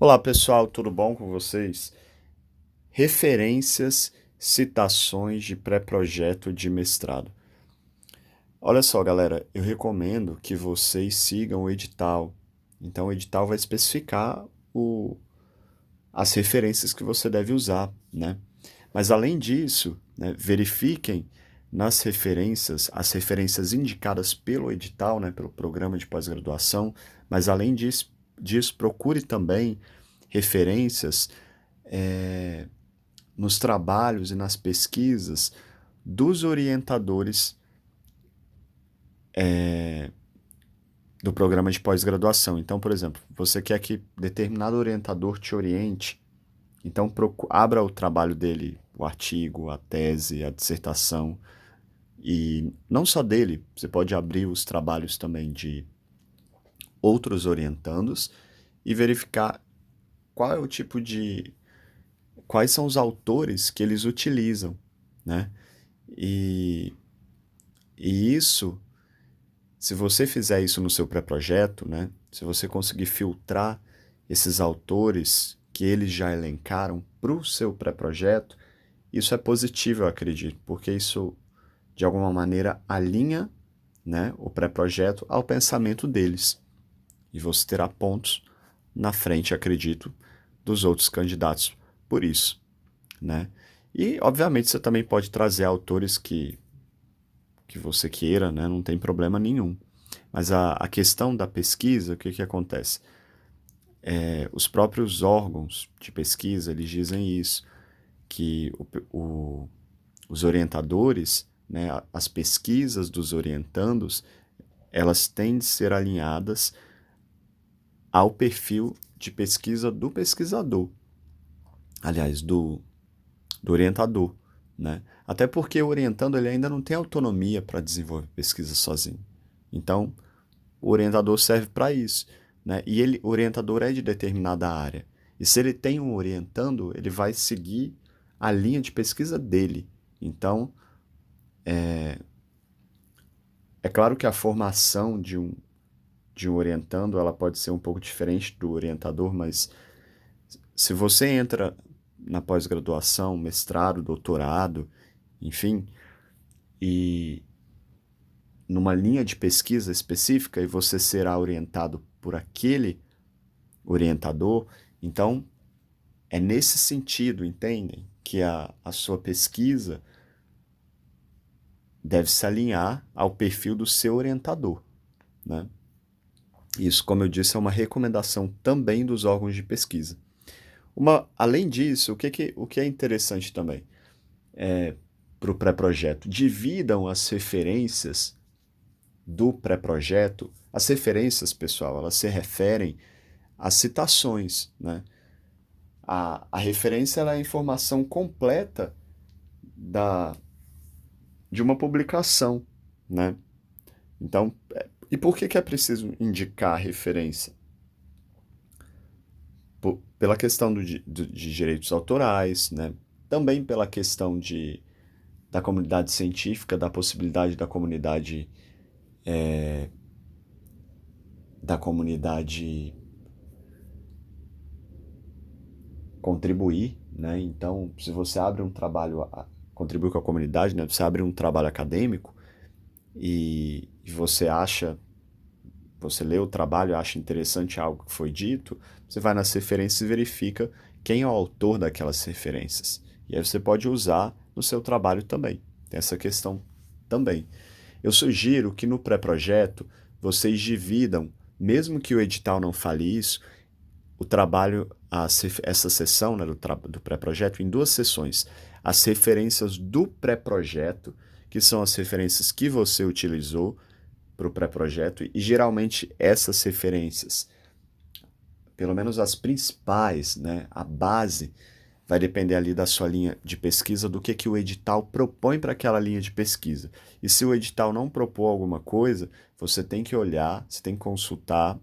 Olá pessoal, tudo bom com vocês? Referências, citações de pré-projeto de mestrado. Olha só, galera, eu recomendo que vocês sigam o edital. Então, o edital vai especificar as referências que você deve usar, né? Mas além disso, né, verifiquem nas referências, as referências indicadas pelo edital, né, pelo programa de pós-graduação, mas além disso, procure também referências nos trabalhos e nas pesquisas dos orientadores do programa de pós-graduação. Então, por exemplo, você quer que determinado orientador te oriente, então abra o trabalho dele, o artigo, a tese, a dissertação, e não só dele, você pode abrir os trabalhos também de outros orientandos e verificar qual é o tipo de, quais são os autores que eles utilizam, né? E, e isso, se você fizer isso no seu pré-projeto, né? Se você conseguir filtrar esses autores que eles já elencaram para o seu pré-projeto, isso é positivo, eu acredito, porque isso, de alguma maneira, alinha, né, o pré-projeto ao pensamento deles. E você terá pontos na frente, acredito, dos outros candidatos por isso, né? E, obviamente, você também pode trazer autores que você queira, né? Não tem problema nenhum. Mas a questão da pesquisa, o que que acontece? Os próprios órgãos de pesquisa, eles dizem isso, que os orientadores, né, as pesquisas dos orientandos, elas têm de ser alinhadas ao perfil de pesquisa do pesquisador, aliás, do orientador, né? Até porque o orientando ele ainda não tem autonomia para desenvolver pesquisa sozinho. Então, o orientador serve para isso, né? E o orientador é de determinada área. E se ele tem um orientando, ele vai seguir a linha de pesquisa dele. Então, é claro que a formação de um orientando ela pode ser um pouco diferente do orientador, mas se você entra na pós-graduação, mestrado, doutorado, enfim, e numa linha de pesquisa específica e você será orientado por aquele orientador, então é nesse sentido, entendem? Que a sua pesquisa deve se alinhar ao perfil do seu orientador, né? Isso, como eu disse, é uma recomendação também dos órgãos de pesquisa. Além disso, o que é interessante também para o pré-projeto? Dividam as referências do pré-projeto. As referências, pessoal, elas se referem às citações, né? A referência ela é a informação completa da, de uma publicação, né? Então, e por que é preciso indicar a referência? Pela questão de direitos autorais, né? Também pela questão da comunidade científica, da possibilidade da comunidade contribuir, né? Então, se você abre um trabalho, contribui com a comunidade, né? Você abre um trabalho acadêmico e você lê o trabalho e acha interessante algo que foi dito, você vai nas referências e verifica quem é o autor daquelas referências. E aí você pode usar no seu trabalho também. Tem essa questão também. Eu sugiro que no pré-projeto vocês dividam, mesmo que o edital não fale isso, o trabalho, essa sessão, né, do pré-projeto em duas sessões. As referências do pré-projeto, que são as referências que você utilizou para o pré-projeto, e geralmente essas referências, pelo menos as principais, né, a base, vai depender ali da sua linha de pesquisa, do que o edital propõe para aquela linha de pesquisa. E se o edital não propor alguma coisa, você tem que olhar, você tem que consultar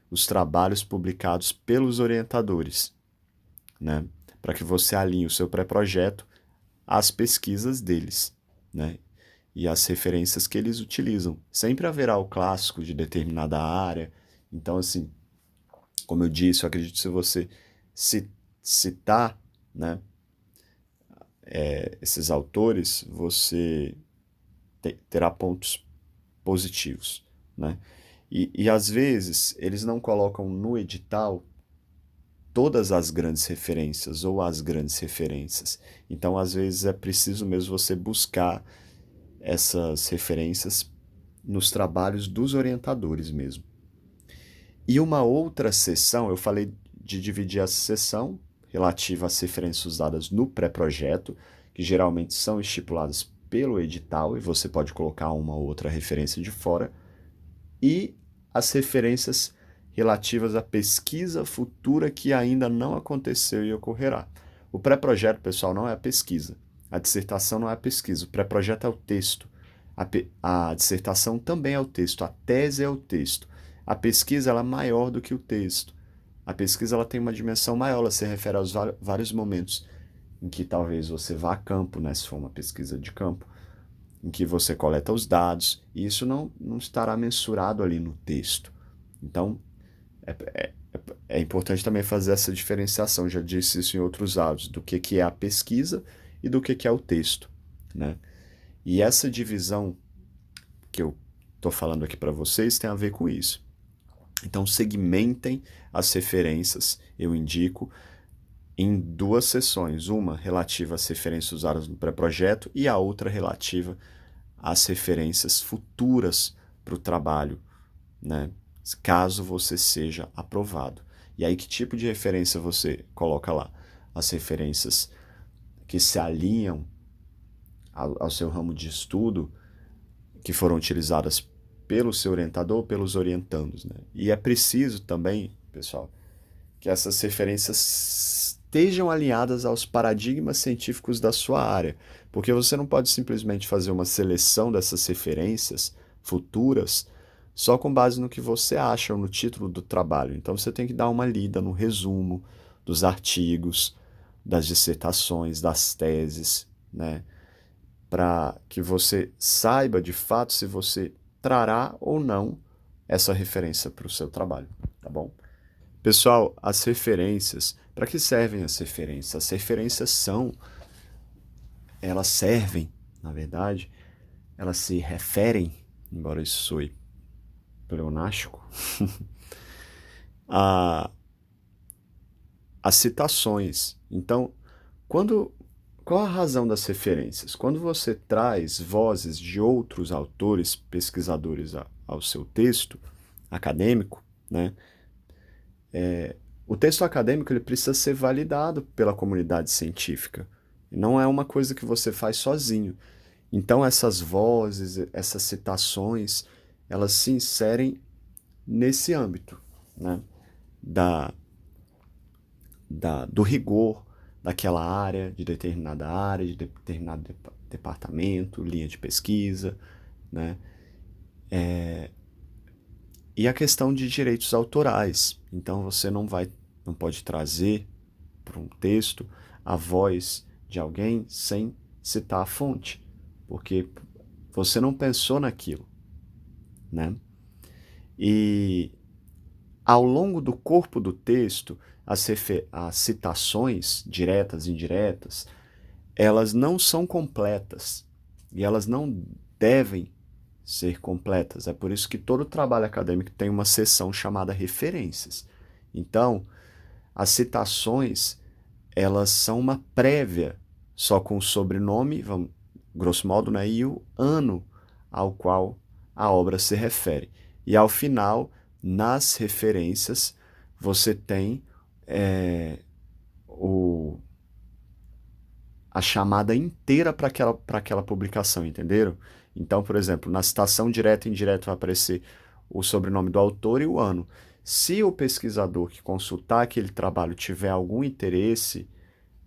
os trabalhos publicados pelos orientadores, né? Para que você alinhe o seu pré-projeto às pesquisas deles, né? E às referências que eles utilizam. Sempre haverá o clássico de determinada área. Então, assim, Como eu disse, eu acredito que se você citar, né, esses autores, você terá pontos positivos, né? E às vezes eles não colocam no edital todas as grandes referências ou as grandes referências. Então, às vezes é preciso mesmo você buscar essas referências nos trabalhos dos orientadores mesmo. E uma outra seção, eu falei de dividir a seção relativa às referências usadas no pré-projeto, que geralmente são estipuladas pelo edital, e você pode colocar uma ou outra referência de fora, e as referências relativas à pesquisa futura que ainda não aconteceu e ocorrerá. O pré-projeto, pessoal, não é a pesquisa. A dissertação não é a pesquisa. O pré-projeto é o texto. A dissertação também é o texto. A tese é o texto. A pesquisa ela é maior do que o texto. A pesquisa ela tem uma dimensão maior, ela se refere aos vários momentos em que talvez você vá a campo, né, se for uma pesquisa de campo, em que você coleta os dados, e isso não estará mensurado ali no texto. Então, é importante também fazer essa diferenciação, já disse isso em outros áudios, do que é a pesquisa e do que é o texto, né? E essa divisão que eu estou falando aqui para vocês tem a ver com isso. Então, segmentem as referências, eu indico, em duas seções, uma relativa às referências usadas no pré-projeto e a outra relativa às referências futuras para o trabalho, né? Caso você seja aprovado. E aí, que tipo de referência você coloca lá? As referências que se alinham ao seu ramo de estudo, que foram utilizadas pelo seu orientador, pelos orientandos, né? E é preciso também, pessoal, que essas referências estejam alinhadas aos paradigmas científicos da sua área, porque você não pode simplesmente fazer uma seleção dessas referências futuras só com base no que você acha ou no título do trabalho. Então você tem que dar uma lida no resumo dos artigos, das dissertações, das teses, né? Para que você saiba de fato se você trará ou não essa referência para o seu trabalho, tá bom? Pessoal, as referências, para que servem as referências? As referências elas servem, na verdade, elas se referem, embora isso soe pleonástico, a citações. Então, qual a razão das referências? Quando você traz vozes de outros autores, pesquisadores ao seu texto acadêmico, né? O texto acadêmico ele precisa ser validado pela comunidade científica. Não é uma coisa que você faz sozinho. Então essas vozes, essas citações, elas se inserem nesse âmbito, né? Do rigor daquela área, de determinado departamento, linha de pesquisa, né? E a questão de direitos autorais. Então você não pode trazer para um texto a voz de alguém sem citar a fonte, porque você não pensou naquilo, né? E ao longo do corpo do texto, as citações diretas e indiretas, elas não são completas e elas não devem ser completas. É por isso que todo trabalho acadêmico tem uma seção chamada referências. Então, as citações, elas são uma prévia, só com o sobrenome, grosso modo, né, e o ano ao qual a obra se refere. E ao final, nas referências, você tem a chamada inteira para aquela publicação, entenderam? Então, por exemplo, na citação direta e indireta vai aparecer o sobrenome do autor e o ano. Se o pesquisador que consultar aquele trabalho tiver algum interesse,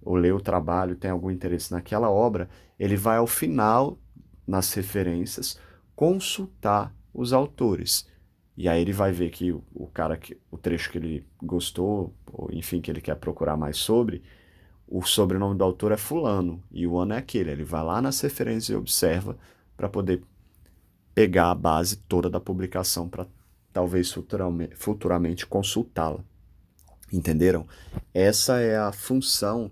ou ler o trabalho, tem algum interesse naquela obra, ele vai ao final, nas referências, consultar os autores. E aí ele vai ver que o trecho que ele gostou, ou enfim, que ele quer procurar mais sobre, o sobrenome do autor é fulano e o ano é aquele. Ele vai lá nas referências e observa para poder pegar a base toda da publicação para talvez futuramente consultá-la, Entenderam? Essa é a função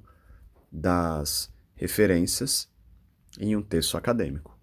das referências em um texto acadêmico.